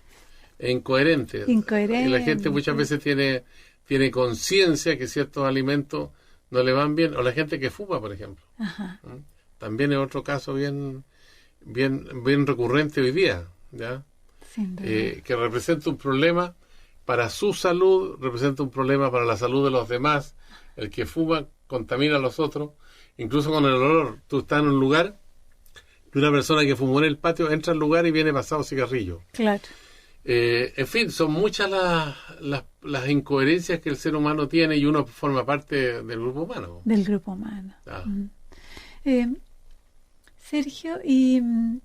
Es incoherente. Y la gente muchas veces tiene conciencia que ciertos alimentos no le van bien, o la gente que fuma, por ejemplo. También es otro caso bien recurrente hoy día, ¿ya? Que representa un problema para su salud, representa un problema para la salud de los demás. El que fuma contamina a los otros, incluso con el olor. Tú estás en un lugar y una persona que fumó en el patio entra al lugar y viene pasado cigarrillo. Claro. En fin, son muchas las incoherencias que el ser humano tiene y uno forma parte del grupo humano. Del grupo humano. Sergio, y en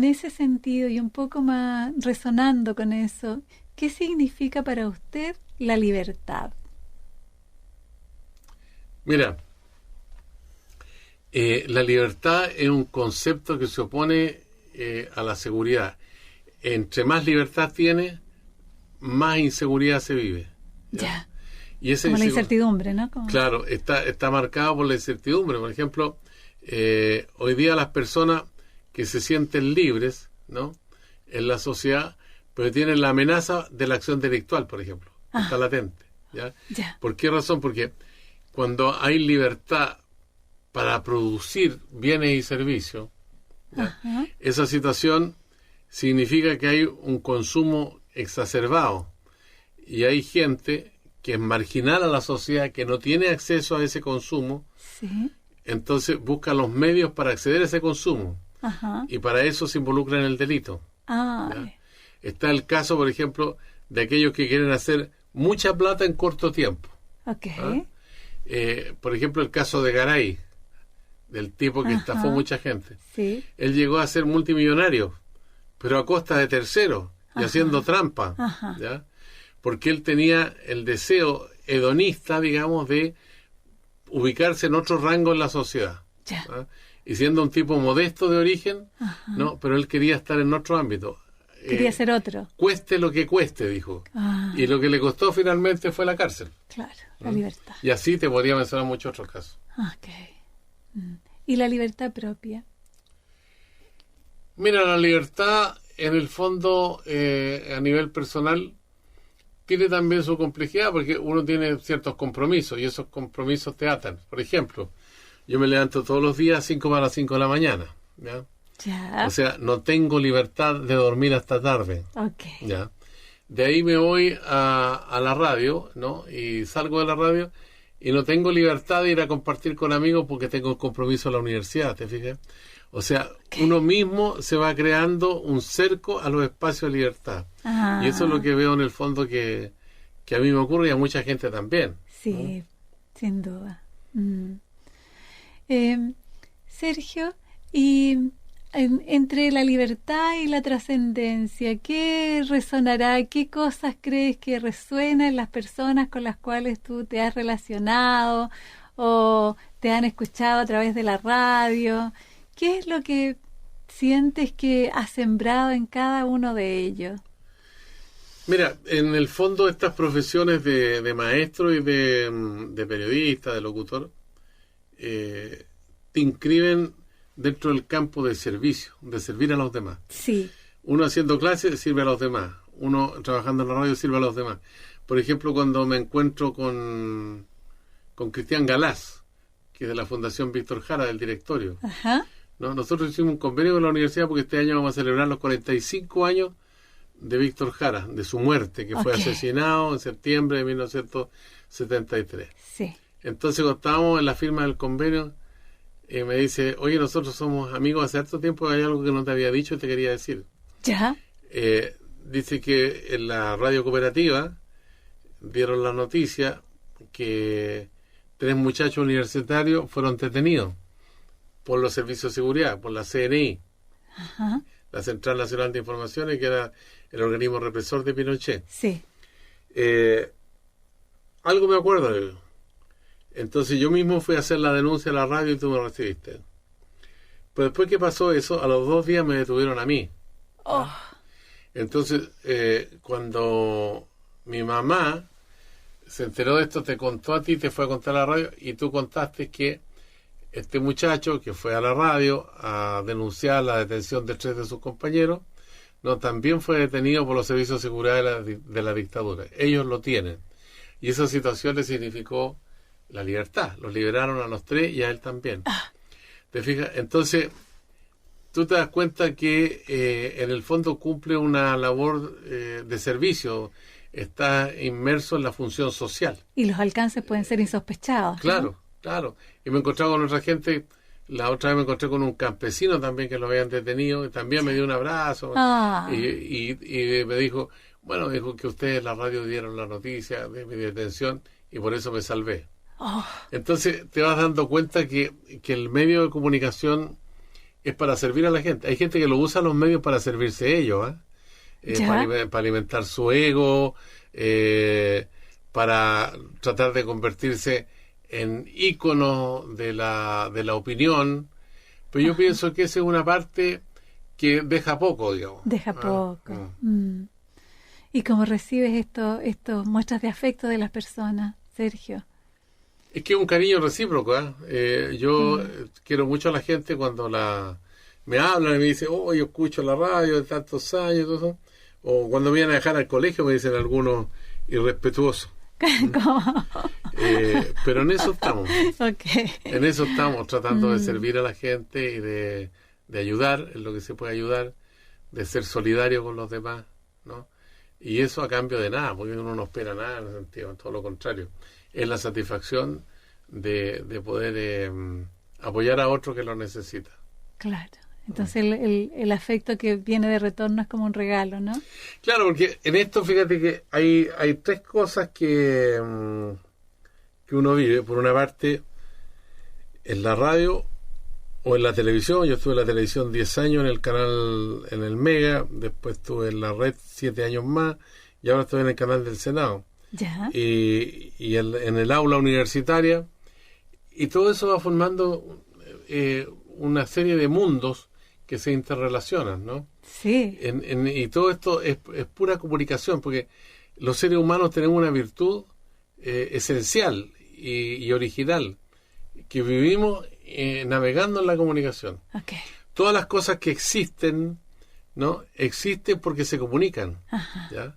ese sentido, y un poco más resonando con eso, ¿qué significa para usted la libertad? Mira, la libertad es un concepto que se opone a la seguridad. Entre más libertad tiene, más inseguridad se vive. ¿Ya? Y esa como la incertidumbre, ¿no? Claro, está marcado por la incertidumbre. Por ejemplo, hoy día las personas que se sienten libres, ¿no?, en la sociedad, pero tienen la amenaza de la acción delictual, por ejemplo. Está latente. ¿Ya? ¿Por qué razón? Porque cuando hay libertad para producir bienes y servicios, esa situación significa que hay un consumo exacerbado y hay gente que es marginal a la sociedad, que no tiene acceso a ese consumo, entonces busca los medios para acceder a ese consumo y para eso se involucra en el delito. Está el caso, por ejemplo, de aquellos que quieren hacer mucha plata en corto tiempo. Por ejemplo, el caso de Garay, del tipo que estafó mucha gente. Él llegó a ser multimillonario, pero a costa de terceros y haciendo trampa, ¿ya? Porque él tenía el deseo hedonista, digamos, de ubicarse en otro rango en la sociedad. Y siendo un tipo modesto de origen, ¿no? Pero él quería estar en otro ámbito. Quería ser otro. Cueste lo que cueste, dijo. Y lo que le costó finalmente fue la cárcel. Claro, la libertad. Y así te podría mencionar muchos otros casos. ¿Y la libertad propia? Mira, la libertad, en el fondo, a nivel personal, tiene también su complejidad, porque uno tiene ciertos compromisos, y esos compromisos te atan. Por ejemplo, yo me levanto todos los días 5 para las 5 de la mañana, ¿ya? O sea, no tengo libertad de dormir hasta tarde. ¿Ya? De ahí me voy a la radio, ¿no? Y salgo de la radio y no tengo libertad de ir a compartir con amigos porque tengo un compromiso en la universidad, ¿te fijas? O sea, uno mismo se va creando un cerco a los espacios de libertad. Y eso es lo que veo en el fondo que a mí me ocurre y a mucha gente también. Sí, sin duda. Sergio, y entre la libertad y la trascendencia, ¿qué resonará? ¿Qué cosas crees que resuenan en las personas con las cuales tú te has relacionado o te han escuchado a través de la radio? ¿Qué es lo que sientes que has sembrado en cada uno de ellos? Mira, en el fondo estas profesiones de maestro y de periodista, de locutor, te inscriben dentro del campo de servicio, de servir a los demás. Uno haciendo clases sirve a los demás. Uno trabajando en la radio sirve a los demás. Por ejemplo, cuando me encuentro con Cristian Galás, que es de la Fundación Víctor Jara, del directorio. ¿No? Nosotros hicimos un convenio con la universidad porque este año vamos a celebrar los 45 años de Víctor Jara, de su muerte, que fue asesinado en septiembre de 1973. Entonces, cuando estábamos en la firma del convenio, y me dice, oye, nosotros somos amigos hace harto tiempo, hay algo que no te había dicho y te quería decir. ¿Ya? Dice que en la radio cooperativa dieron la noticia que 3 muchachos universitarios fueron detenidos por los servicios de seguridad, por la CNI, Ajá. la Central Nacional de Informaciones, que era el organismo represor de Pinochet. Sí. Algo me acuerdo de ello. Entonces yo mismo fui a hacer la denuncia a la radio y tú me recibiste. Pero después que pasó eso, a los 2 días me detuvieron a mí. Oh. Entonces, cuando mi mamá se enteró de esto, te contó a ti, te fue a contar a la radio, y tú contaste que este muchacho que fue a la radio a denunciar la detención de 3 de sus compañeros, no, también fue detenido por los servicios de seguridad de la dictadura. Ellos lo tienen. Y esa situación le significó la libertad. Los liberaron a los 3 y a él también. ¿Te fijas? Entonces, tú te das cuenta que en el fondo cumple una labor de servicio. Está inmerso en la función social. Y los alcances pueden ser insospechados. Claro, ¿no? claro. Y me he encontrado con otra gente. La otra vez me encontré con un campesino también que lo habían detenido y también me dio un abrazo y me dijo, bueno, dijo que ustedes en la radio dieron la noticia de mi detención y por eso me salvé. Oh. Entonces te vas dando cuenta que el medio de comunicación es para servir a la gente. Hay gente que lo usa los medios para servirse ellos, para alimentar su ego, para tratar de convertirse en ícono de la opinión, pero yo pienso que esa es una parte que deja poco, digamos. Deja poco. ¿Y cómo recibes estos muestras de afecto de las personas, Sergio? Es que es un cariño recíproco, yo quiero mucho a la gente cuando me hablan y me dicen, oh, yo escucho la radio de tantos años, todo eso. O cuando me vienen a dejar al colegio me dicen algunos irrespetuosos. Pero en eso estamos. Okay. En eso estamos, tratando de servir a la gente y de ayudar en lo que se puede ayudar, de ser solidario con los demás, ¿no? Y eso a cambio de nada, porque uno no espera nada en ese sentido, todo lo contrario. Es la satisfacción de poder apoyar a otro que lo necesita. Claro. Entonces el afecto que viene de retorno es como un regalo, ¿no? Claro, porque en esto fíjate que hay 3 cosas que uno vive. Por una parte, en la radio o en la televisión. Yo estuve en la televisión 10 años en el Mega, después estuve en la red 7 años más y ahora estoy en el canal del Senado. Ya. Y en el aula universitaria. Y todo eso va formando una serie de mundos que se interrelacionan, ¿no? Sí. Y todo esto es pura comunicación, porque los seres humanos tenemos una virtud esencial y original, que vivimos navegando en la comunicación. Okay. Todas las cosas que existen, ¿no? Existen porque se comunican. Ajá. ¿Ya?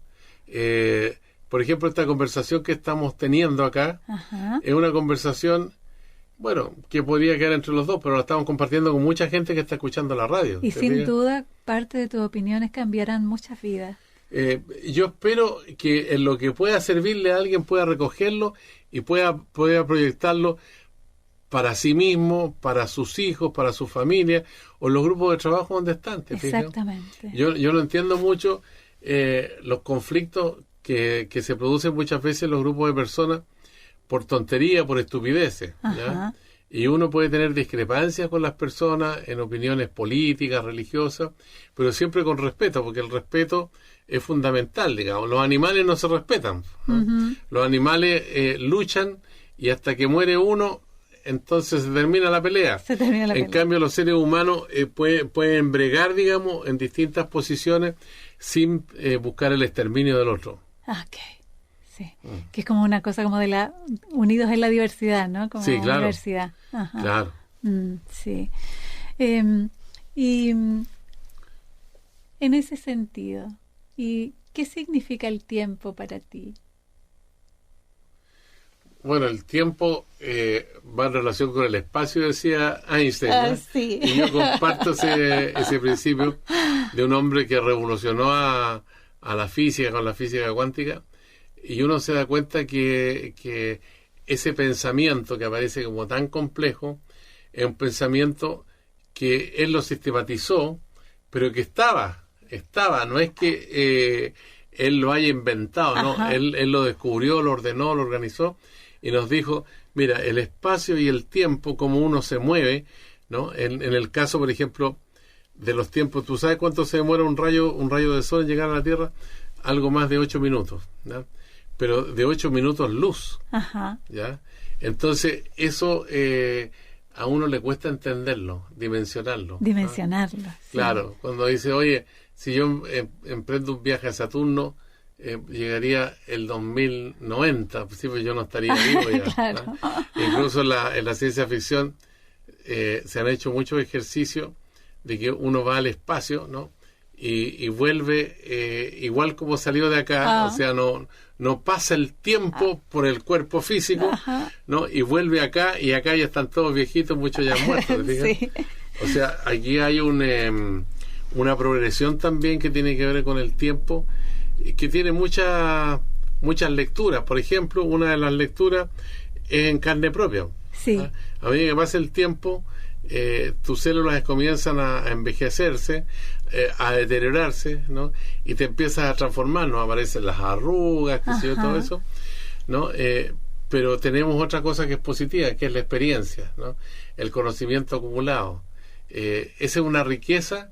Por ejemplo, esta conversación que estamos teniendo acá, Ajá. es una conversación, bueno, que podría quedar entre los dos, pero la estamos compartiendo con mucha gente que está escuchando la radio. Y sin duda, parte de tus opiniones cambiarán muchas vidas. Yo espero que en lo que pueda servirle a alguien pueda recogerlo y pueda proyectarlo para sí mismo, para sus hijos, para su familia o los grupos de trabajo donde están. Exactamente. Yo no entiendo mucho los conflictos que se producen muchas veces en los grupos de personas por tontería, por estupideces, ¿ya? Y uno puede tener discrepancias con las personas en opiniones políticas, religiosas, pero siempre con respeto, porque el respeto es fundamental, digamos. Los animales no se respetan, ¿no? Uh-huh. Los animales luchan y hasta que muere uno, entonces se termina la pelea. En cambio, los seres humanos pueden bregar, digamos, en distintas posiciones sin buscar el exterminio del otro. Okay. Sí, que es como una cosa como de unidos en la diversidad, ¿no? Como sí, claro. Diversidad. Ajá. Claro. Sí. Y en ese sentido, ¿y qué significa el tiempo para ti? Bueno, el tiempo va en relación con el espacio, decía Einstein, ¿no? Sí. Y yo comparto ese principio de un hombre que revolucionó a la física con la física cuántica. Y uno se da cuenta que ese pensamiento que aparece como tan complejo es un pensamiento que él lo sistematizó, pero que estaba, no es que él lo haya inventado, ¿no? Él lo descubrió, lo ordenó, lo organizó y nos dijo, mira, el espacio y el tiempo, como uno se mueve, ¿no? En el caso, por ejemplo, de los tiempos, ¿tú sabes cuánto se demora un rayo de sol en llegar a la Tierra? Algo más de 8 minutos, ¿ya? Pero de 8 minutos luz, ¿ya? Entonces, eso a uno le cuesta entenderlo, dimensionarlo. Dimensionarlo, ¿no? Sí. Claro, cuando dice, oye, si yo emprendo un viaje a Saturno, llegaría el 2090, pues sí, pues yo no estaría vivo ya. Claro. Incluso en la ciencia ficción se han hecho muchos ejercicios de que uno va al espacio, ¿no? Y vuelve igual como salió de acá, o sea, no pasa el tiempo por el cuerpo físico, ¿no? Y vuelve acá, y acá ya están todos viejitos, muchos ya muertos, Sí. O sea, aquí hay una progresión también que tiene que ver con el tiempo, que tiene muchas lecturas. Por ejemplo, una de las lecturas es en carne propia. Sí. A medida que pasa el tiempo, tus células comienzan a envejecerse, a deteriorarse, ¿no? Y te empiezas a transformar, ¿no? Aparecen las arrugas, qué sé yo, todo eso, ¿no? Pero tenemos otra cosa que es positiva, que es la experiencia, ¿no? El conocimiento acumulado. Esa es una riqueza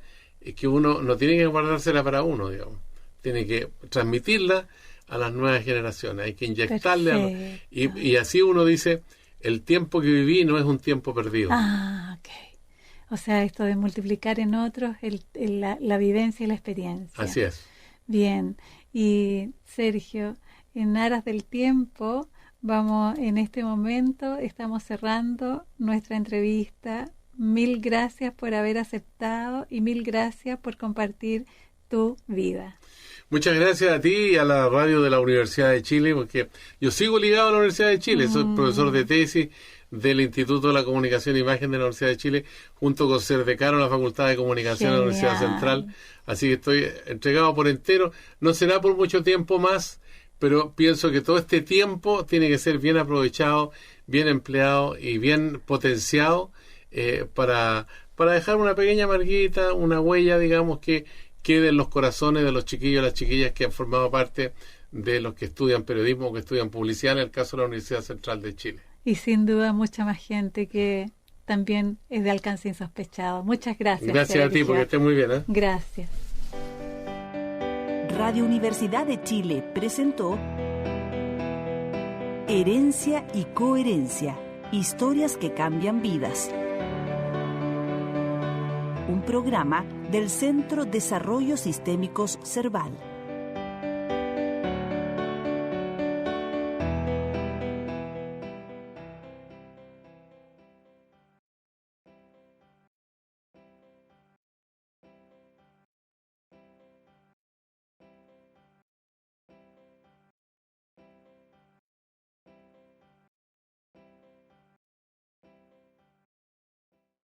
que uno no tiene que guardársela para uno, digamos. Tiene que transmitirla a las nuevas generaciones. Hay que inyectarle y así uno dice, el tiempo que viví no es un tiempo perdido. Ok. O sea, esto de multiplicar en otros la vivencia y la experiencia. Así es. Bien. Y Sergio, en aras del tiempo, en este momento estamos cerrando nuestra entrevista. 1000 gracias por haber aceptado y 1000 gracias por compartir tu vida. Muchas gracias a ti y a la radio de la Universidad de Chile, porque yo sigo ligado a la Universidad de Chile, soy profesor de tesis del Instituto de la Comunicación e Imagen de la Universidad de Chile, junto con ser decano de la Facultad de Comunicación de la Universidad Central, así que estoy entregado por entero. No será por mucho tiempo más, pero pienso que todo este tiempo tiene que ser bien aprovechado, bien empleado y bien potenciado para dejar una pequeña marquita, una huella, digamos, que quede en los corazones de los chiquillos y las chiquillas que han formado parte de los que estudian periodismo, que estudian publicidad, en el caso de la Universidad Central de Chile. Y sin duda mucha más gente que también es de alcance insospechado. Muchas gracias. Gracias Sergio. a ti, porque estés muy bien, ¿eh? Gracias. Radio Universidad de Chile presentó Herencia y Coherencia, historias que cambian vidas. Un programa del Centro Desarrollos Sistémicos Cerval.